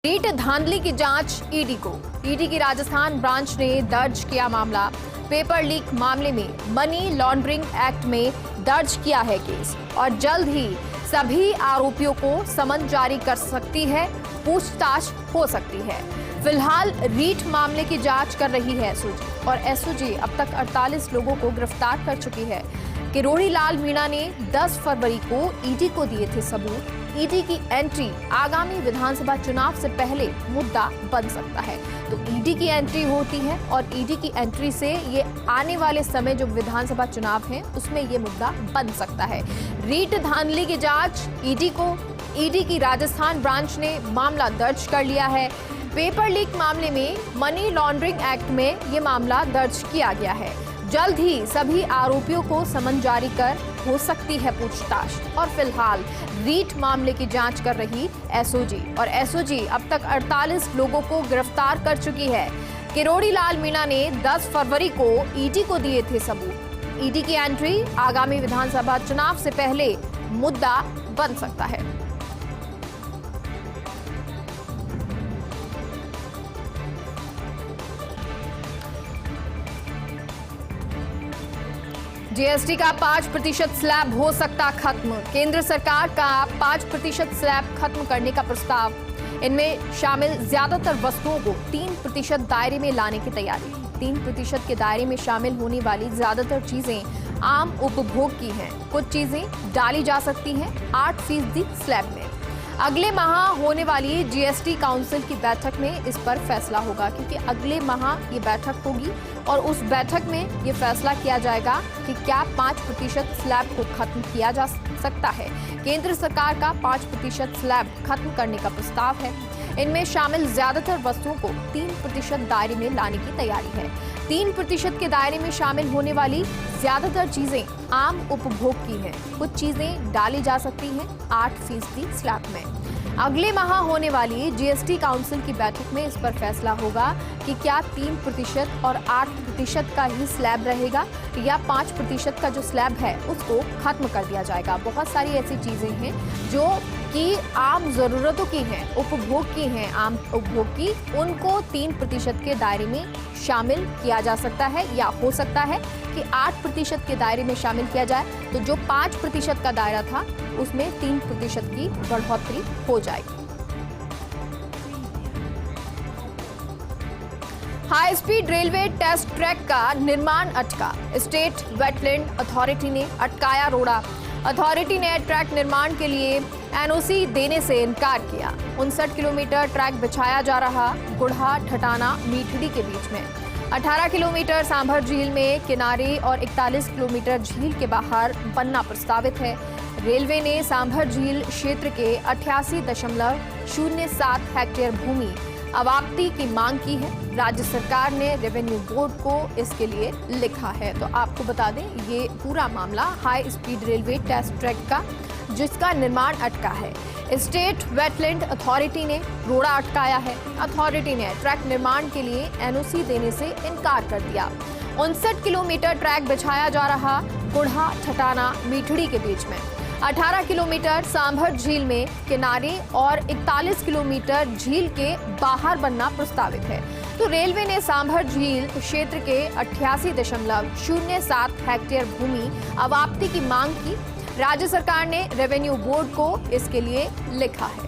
रीट धांधली की जांच ईडी को। ईडी की राजस्थान ब्रांच ने दर्ज किया मामला। पेपर लीक मामले में मनी लॉन्ड्रिंग एक्ट में दर्ज किया है केस और जल्द ही सभी आरोपियों को समन जारी कर सकती है, पूछताछ हो सकती है। फिलहाल रीट मामले की जांच कर रही है एसओजी और एसओजी अब तक 48 लोगों को गिरफ्तार कर चुकी है। किरोड़ी लाल मीणा ने 10 फरवरी को ईडी को दिए थे सबूत। ईडी की एंट्री आगामी विधानसभा चुनाव से पहले मुद्दा बन सकता है। तो ईडी की एंट्री होती है और ईडी की एंट्री से ये आने वाले समय जो विधानसभा चुनाव है उसमें ये मुद्दा बन सकता है। रीट धांधली की जांच ईडी को। ईडी की राजस्थान ब्रांच ने मामला दर्ज कर लिया है। पेपर लीक मामले में मनी लॉन्ड्रिंग एक्ट में ये मामला दर्ज किया गया है। जल्द ही सभी आरोपियों को समन जारी कर हो सकती है पूछताछ। और फिलहाल रीट मामले की जांच कर रही एसओजी और एसओजी अब तक 48 लोगों को गिरफ्तार कर चुकी है। किरोड़ी लाल मीणा ने 10 फरवरी को ईडी को दिए थे सबूत। ईडी की एंट्री आगामी विधानसभा चुनाव से पहले मुद्दा बन सकता है। जीएसटी का 5% स्लैब हो सकता खत्म। केंद्र सरकार का 5% स्लैब खत्म करने का प्रस्ताव। इनमें शामिल ज्यादातर वस्तुओं को 3% दायरे में लाने की तैयारी। 3% के दायरे में शामिल होने वाली ज्यादातर चीजें आम उपभोग की हैं। कुछ चीजें डाली जा सकती हैं 8% स्लैब में। अगले माह होने वाली जीएसटी काउंसिल की बैठक में इस पर फैसला होगा, क्योंकि अगले माह ये बैठक होगी और उस बैठक में ये फैसला किया जाएगा कि क्या 5% स्लैब को खत्म किया जा सकता है। केंद्र सरकार का 5% स्लैब खत्म करने का प्रस्ताव है। इनमें शामिल ज्यादातर वस्तुओं को 3% दायरे में लाने की तैयारी है। 3% के दायरे में शामिल होने वाली ज्यादातर चीजें आम उपभोग की हैं। कुछ चीजें डाली जा सकती हैं 8% स्लैब में। अगले माह होने वाली जीएसटी काउंसिल की बैठक में इस पर फैसला होगा कि क्या 3% और 8% का ही स्लैब रहेगा या 5% का जो स्लैब है उसको खत्म कर दिया जाएगा। बहुत सारी ऐसी चीजें हैं जो कि आम जरूरतों की हैं, उपभोग की हैं, आम उपभोग की, उनको 3% के दायरे में शामिल किया जा सकता है या हो सकता है कि 8% के दायरे में शामिल किया जाए। तो जो 5% का दायरा था उसमें 3% की बढ़ोतरी हो जाएगी। High speed railway test track का निर्माण अटका। स्टेट वेटलैंड अथॉरिटी ने अटकाया रोड़ा। अथॉरिटी ने ट्रैक निर्माण के लिए एनओसी देने से इनकार किया। 59 किलोमीटर ट्रैक बिछाया जा रहा गुढ़ा ठटाना मीठड़ी के बीच में। 18 किलोमीटर सांभर झील में किनारे और 41 किलोमीटर झील के बाहर बनना प्रस्तावित है। रेलवे ने सांभर झील क्षेत्र के 88.07 हेक्टेयर भूमि अवाप्ति की मांग की है। राज्य सरकार ने रेवेन्यू बोर्ड को इसके लिए लिखा है। तो आपको बता दें ये पूरा मामला high speed railway test track का, जिसका निर्माण अटका है। स्टेट वेटलैंड अथॉरिटी ने रोड़ा अटकाया है। अथॉरिटी ने ट्रैक निर्माण के लिए एनओसी देने से इनकार कर दिया। 59 किलोमीटर ट्रैक बिछाया जा रहा गुढ़ा ठटाना मीठड़ी के बीच में। 18 किलोमीटर सांभर झील में किनारे और 41 किलोमीटर झील के बाहर बनना प्रस्तावित है। तो रेलवे ने सांभर झील क्षेत्र के 88.07 हेक्टेयर भूमि अवाप्ति की मांग की। राज्य सरकार ने रेवेन्यू बोर्ड को इसके लिए लिखा है।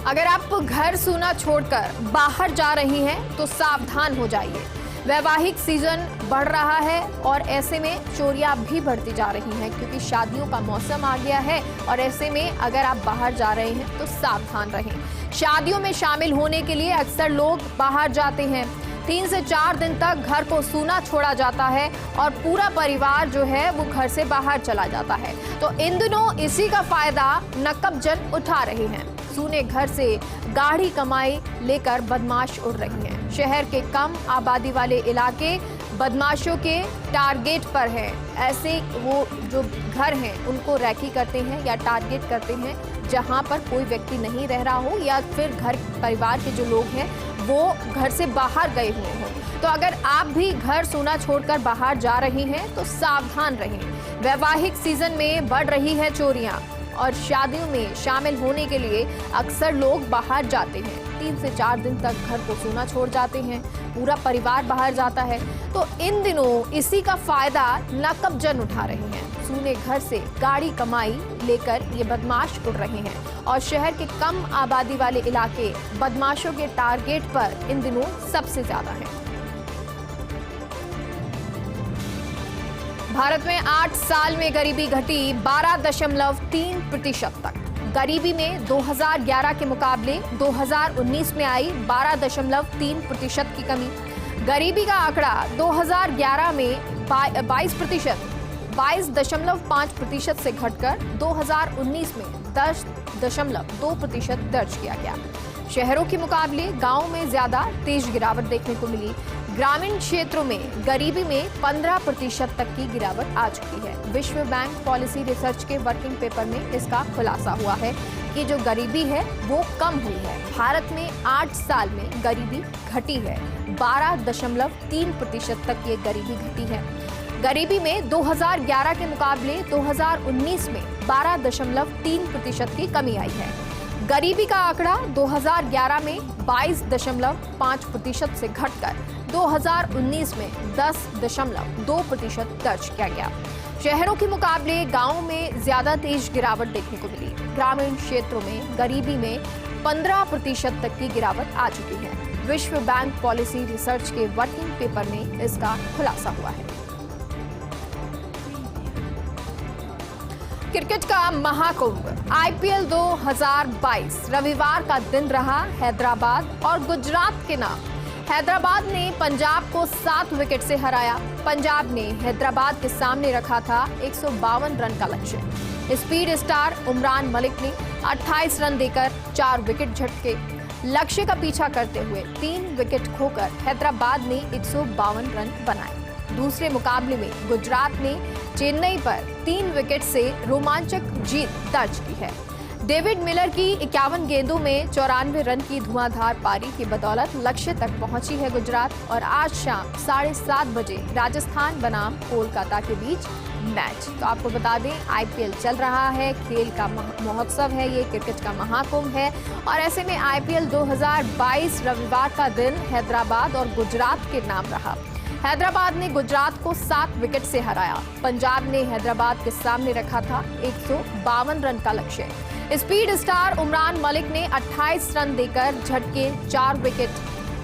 अगर आप घर सूना छोड़कर बाहर जा रही हैं तो सावधान हो जाइए। वैवाहिक सीजन बढ़ रहा है और ऐसे में चोरियां भी बढ़ती जा रही हैं, क्योंकि शादियों का मौसम आ गया है और ऐसे में अगर आप बाहर जा रहे हैं तो सावधान रहें। शादियों में शामिल होने के लिए अक्सर लोग बाहर जाते हैं। 3 से 4 दिन तक घर को सूना छोड़ा जाता है और पूरा परिवार जो है वो घर से बाहर चला जाता है। तो इन दिनों इसी का फायदा नकबजन उठा रहे हैं। सूने घर से गाढ़ी कमाई लेकर बदमाश उड़ रही हैं। शहर के कम आबादी वाले इलाके बदमाशों के टारगेट पर हैं। ऐसे वो जो घर हैं उनको रैकी करते हैं या टारगेट करते हैं जहां पर कोई व्यक्ति नहीं रह रहा हो या फिर घर परिवार के जो लोग हैं वो घर से बाहर गए हुए हों। तो अगर आप भी घर सूना छोड़कर बाहर जा रही हैं तो सावधान रहें। वैवाहिक सीजन में बढ़ रही है चोरियां। और शादियों में शामिल होने के लिए अक्सर लोग बाहर जाते हैं। 3 से 4 दिन तक घर को सोना छोड़ जाते हैं, पूरा परिवार बाहर जाता है। तो इन दिनों इसी का फायदा नकबजन उठा रहे हैं। सूने घर से गाड़ी कमाई लेकर ये बदमाश उड़ रहे हैं और शहर के कम आबादी वाले इलाके बदमाशों के टारगेट पर इन दिनों सबसे ज्यादा हैं। भारत में 8 साल में गरीबी घटी 12.3% तक। गरीबी में 2011 के मुकाबले 2019 में आई 12.3% की कमी। गरीबी का आंकड़ा 2011 में 22.5% से घटकर 2019 में 10.2% दर्ज किया गया। शहरों के मुकाबले गांवों में ज्यादा तेज गिरावट देखने को मिली। ग्रामीण क्षेत्रों में गरीबी में 15% तक की गिरावट आ चुकी है। विश्व बैंक पॉलिसी रिसर्च के वर्किंग पेपर में इसका खुलासा हुआ है कि जो गरीबी है वो कम हुई है। भारत में 8 साल में गरीबी घटी है, 12.3% तक ये गरीबी घटी है। गरीबी में 2011 के मुकाबले 2019 में 12.3% की कमी आई है। गरीबी का आंकड़ा 2011 में 22.5% से घटकर 2019 में 10.2% दर्ज किया गया। शहरों के मुकाबले गांवों में ज्यादा तेज गिरावट देखने को मिली। ग्रामीण क्षेत्रों में गरीबी में 15% तक की गिरावट आ चुकी है। विश्व बैंक पॉलिसी रिसर्च के वर्किंग पेपर में इसका खुलासा हुआ है। क्रिकेट का महाकुंभ आईपीएल 2022 रविवार का दिन रहा हैदराबाद और गुजरात के नाम। हैदराबाद ने पंजाब को 7 विकेट से हराया। पंजाब ने हैदराबाद के सामने रखा था 152 रन का लक्ष्य। स्पीड स्टार उमरान मलिक ने 28 रन देकर 4 विकेट झटके। लक्ष्य का पीछा करते हुए 3 विकेट खोकर हैदराबाद ने 152 रन बनाए। दूसरे मुकाबले में गुजरात ने चेन्नई पर 3 विकेट से रोमांचक जीत दर्ज की है। डेविड मिलर की 51 गेंदों में 94 रन की धुआंधार पारी की बदौलत लक्ष्य तक पहुंची है गुजरात। और आज शाम 7:30 बजे राजस्थान बनाम कोलकाता के बीच मैच। तो आपको बता दें, आईपीएल चल रहा है, खेल का महोत्सव है, ये क्रिकेट का महाकुंभ है। और ऐसे में आईपीएल 2022 रविवार का दिन हैदराबाद और गुजरात के नाम रहा। हैदराबाद ने गुजरात को 7 विकेट से हराया। पंजाब ने हैदराबाद के सामने रखा था 152 रन का लक्ष्य। स्पीड स्टार उमरान मलिक ने 28 रन देकर झटके 4 विकेट।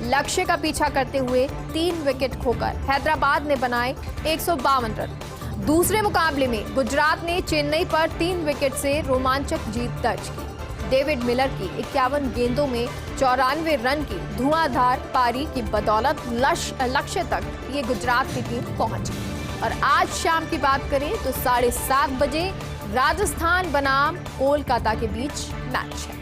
लक्ष्य का पीछा करते हुए 3 विकेट खोकर हैदराबाद ने बनाए 152 रन। दूसरे मुकाबले में गुजरात ने चेन्नई पर 3 विकेट से रोमांचक जीत दर्ज की। डेविड मिलर की 51 गेंदों में 94 रन की धुआंधार पारी की बदौलत लक्ष्य तक ये गुजरात की टीम पहुंची। और आज शाम की बात करें तो 7:30 बजे राजस्थान बनाम कोलकाता के बीच मैच है।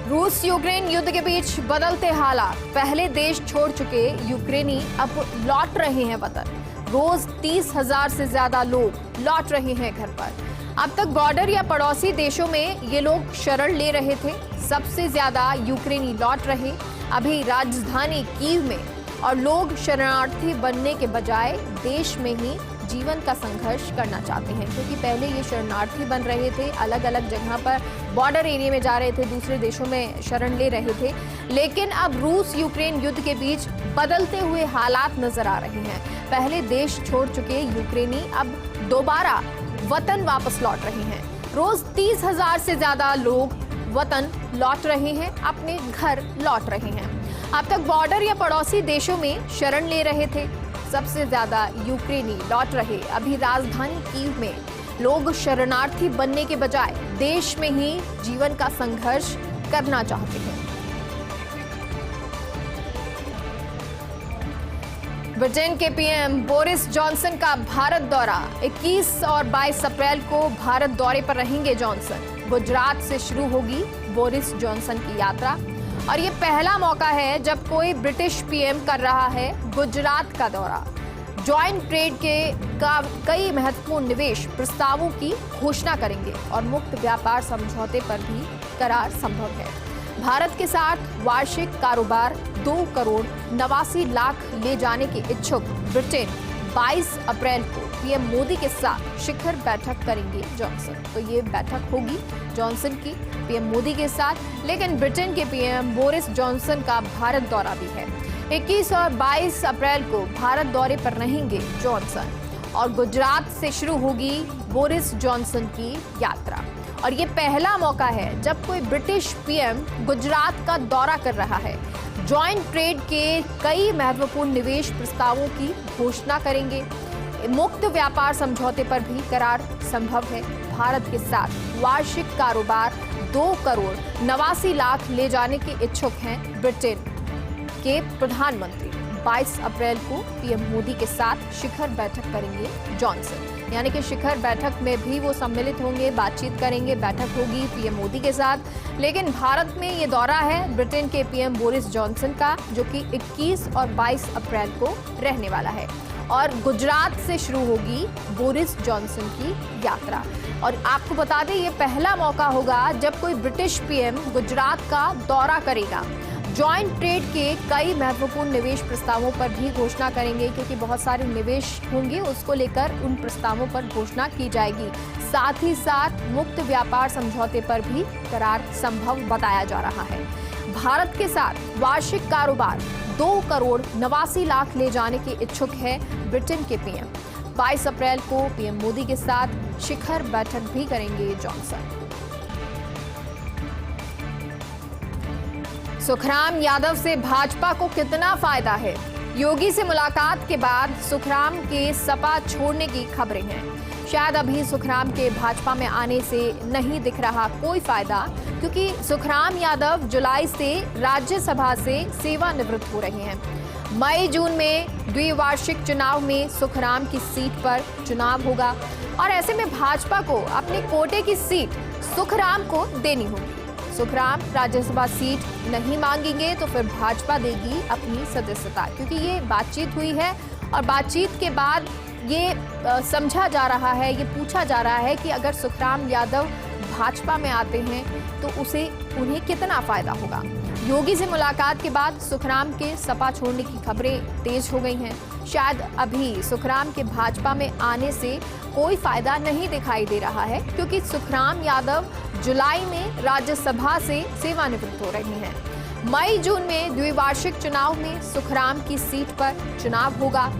रूस यूक्रेन युद्ध के बीच बदलते हालात। पहले देश छोड़ चुके यूक्रेनी अब लौट रहे हैं वतन। रोज 30,000 से ज्यादा लोग लौट रहे हैं घर पर। अब तक बॉर्डर या पड़ोसी देशों में ये लोग शरण ले रहे थे। सबसे ज्यादा यूक्रेनी लौट रहे अभी राजधानी कीव में। और लोग शरणार्थी बनने के बजाय देश में ही जीवन का संघर्ष करना चाहते हैं, क्योंकि पहले ये शरणार्थी बन रहे थे, अलग अलग जगह पर बॉर्डर एरिया में जा रहे थे, दूसरे देशों में शरण ले रहे थे। लेकिन अब रूस यूक्रेन युद्ध के बीच बदलते हुए हालात नजर आ रहे हैं। पहले देश छोड़ चुके यूक्रेनी अब दोबारा वतन वापस लौट रहे हैं। रोज 30,000 से ज्यादा लोग वतन लौट रहे हैं, अपने घर लौट रहे हैं। अब तक बॉर्डर या पड़ोसी देशों में शरण ले रहे थे। सबसे ज्यादा यूक्रेनी लौट रहे अभी राजधानी कीव में। लोग शरणार्थी बनने के बजाय देश में ही जीवन का संघर्ष करना चाहते हैं। ब्रिटेन के पीएम बोरिस जॉनसन का भारत दौरा। 21 और 22 अप्रैल को भारत दौरे पर रहेंगे जॉनसन। गुजरात से शुरू होगी बोरिस जॉनसन की यात्रा। और ये पहला मौका है जब कोई ब्रिटिश पीएम कर रहा है गुजरात का दौरा। जॉइंट ट्रेड के कई महत्वपूर्ण निवेश प्रस्तावों की घोषणा करेंगे और मुक्त व्यापार समझौते पर भी करार संभव है। भारत के साथ वार्षिक कारोबार 2 करोड़ 89 लाख ले जाने के इच्छुक ब्रिटेन 22 अप्रैल को पीएम मोदी के साथ शिखर बैठक करेंगे जॉनसन। तो ये बैठक होगी जॉनसन की पीएम मोदी के साथ। लेकिन ब्रिटेन के पीएम बोरिस जॉनसन का भारत दौरा भी है। 21 और 22 अप्रैल को भारत दौरे पर रहेंगे जॉनसन और गुजरात से शुरू होगी बोरिस जॉनसन की यात्रा। और ये पहला मौका है जब कोई ब्रिटिश पीएम गुजरात का दौरा कर रहा है। जॉइंट ट्रेड के कई महत्वपूर्ण निवेश प्रस्तावों की घोषणा करेंगे। मुक्त व्यापार समझौते पर भी करार संभव है। भारत के साथ वार्षिक कारोबार 2 करोड़ 89 लाख ले जाने के इच्छुक हैं ब्रिटेन के प्रधानमंत्री। 22 अप्रैल को पीएम मोदी के साथ शिखर बैठक करेंगे जॉनसन, यानी कि शिखर बैठक में भी वो सम्मिलित होंगे, बातचीत करेंगे, बैठक होगी पीएम मोदी के साथ। लेकिन भारत में ये दौरा है ब्रिटेन के पीएम बोरिस जॉनसन का, जो कि 21 और 22 अप्रैल को रहने वाला है। और गुजरात से शुरू होगी बोरिस जॉनसन की यात्रा। और आपको बता दें, ये पहला मौका होगा जब कोई ब्रिटिश पीएम गुजरात का दौरा करेगा। जॉइंट ट्रेड के कई महत्वपूर्ण निवेश प्रस्तावों पर भी घोषणा करेंगे, क्योंकि बहुत सारे निवेश होंगे, उसको लेकर उन प्रस्तावों पर घोषणा की जाएगी। साथ ही साथ मुक्त व्यापार समझौते पर भी करार संभव बताया जा रहा है। भारत के साथ वार्षिक कारोबार 2 करोड़ 89 लाख ले जाने के इच्छुक है ब्रिटेन के पीएम। 22 अप्रैल को पीएम मोदी के साथ शिखर बैठक भी करेंगे जॉनसन। सुखराम यादव से भाजपा को कितना फायदा है? योगी से मुलाकात के बाद सुखराम के सपा छोड़ने की खबरें हैं। शायद अभी सुखराम के भाजपा में आने से नहीं दिख रहा कोई फायदा, क्योंकि सुखराम यादव जुलाई से राज्यसभा से सेवानिवृत्त हो रहे हैं। मई जून में द्विवार्षिक चुनाव में सुखराम की सीट पर चुनाव होगा और ऐसे में भाजपा को अपने कोटे की सीट सुखराम को देनी होगी। सुखराम राज्यसभा सीट नहीं मांगेंगे तो फिर भाजपा देगी अपनी सदस्यता, क्योंकि ये बातचीत हुई है और बातचीत के बाद ये समझा जा रहा है, ये पूछा जा रहा है कि अगर सुखराम यादव भाजपा में आते हैं तो उन्हें कितना फायदा होगा। योगी से मुलाकात के बाद सुखराम के सपा छोड़ने की खबरें तेज हो गई हैं। शायद अभी सुखराम के भाजपा में आने से कोई फायदा नहीं दिखाई दे रहा है, क्योंकि सुखराम यादव जुलाई में राज्यसभा से सेवानिवृत्त हो रहे हैं। मई जून में द्विवार्षिक चुनाव में सुखराम की सीट पर चुनाव होगा।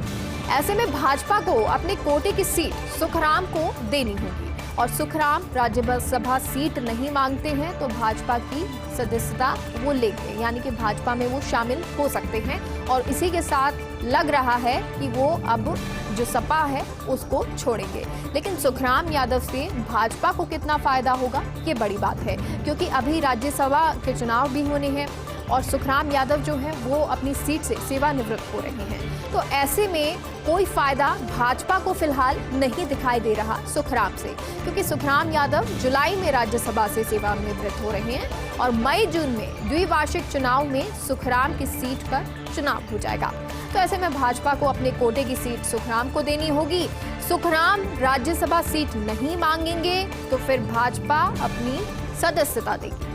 ऐसे में भाजपा को अपने कोटे की सीट सुखराम को देनी होगी और सुखराम राज्यसभा सीट नहीं मांगते हैं तो भाजपा की सदस्यता वो लेंगे, यानी कि भाजपा में वो शामिल हो सकते हैं। और इसी के साथ लग रहा है कि वो अब जो सपा है उसको छोड़ेंगे। लेकिन सुखराम यादव से भाजपा को कितना फायदा होगा, ये बड़ी बात है, क्योंकि अभी राज्यसभा के चुनाव भी होने हैं और सुखराम यादव जो है वो अपनी सीट से सेवानिवृत्त हो रहे हैं। तो ऐसे में कोई फायदा भाजपा को फिलहाल नहीं दिखाई दे रहा सुखराम से, क्योंकि सुखराम यादव जुलाई में राज्यसभा से सेवानिवृत्त हो रहे हैं और मई जून में द्विवार्षिक चुनाव में सुखराम की सीट पर चुनाव हो जाएगा। तो ऐसे में भाजपा को अपने कोटे की सीट सुखराम को देनी होगी। सुखराम राज्यसभा सीट नहीं मांगेंगे तो फिर भाजपा अपनी सदस्यता देगी।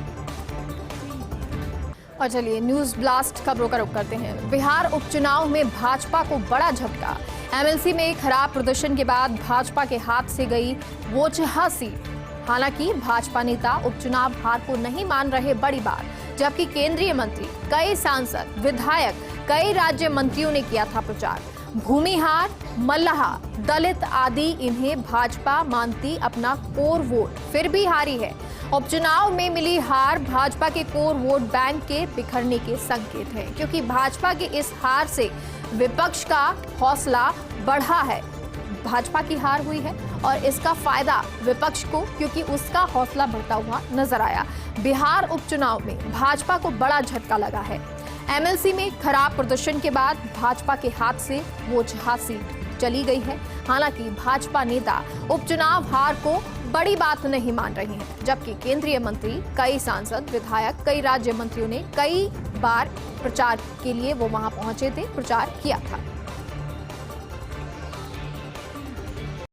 और चलिए न्यूज ब्लास्ट खबरों का रुख करते हैं। बिहार उपचुनाव में भाजपा को बड़ा झटका। एमएलसी में खराब प्रदर्शन के बाद भाजपा के हाथ से गई वोचहा सीट। हालांकि भाजपा नेता उपचुनाव हार को नहीं मान रहे बड़ी बात, जबकि केंद्रीय मंत्री, कई सांसद, विधायक, कई राज्य मंत्रियों ने किया था प्रचार। भूमिहार, मल्लाह, दलित आदि इन्हें भाजपा मानती अपना कोर वोट, फिर भी हारी है। उपचुनाव में मिली हार भाजपा के कोर वोट बैंक के बिखरने के संकेत है, क्योंकि भाजपा की इस हार से विपक्ष का हौसला बढ़ा है। भाजपा की हार हुई है और इसका फायदा विपक्ष को, क्योंकि उसका हौसला बढ़ता हुआ नजर आया। बिहार उपचुनाव में भाजपा को बड़ा झटका लगा है। एमएलसी में खराब प्रदर्शन के बाद भाजपा के हाथ से वोचहा सीट चली गई है। हालांकि भाजपा नेता उपचुनाव हार को बड़ी बात नहीं मान रहे हैं, जबकि केंद्रीय मंत्री, कई सांसद, विधायक, कई राज्य मंत्रियों ने कई बार प्रचार के लिए वो वहां पहुंचे थे, प्रचार किया था।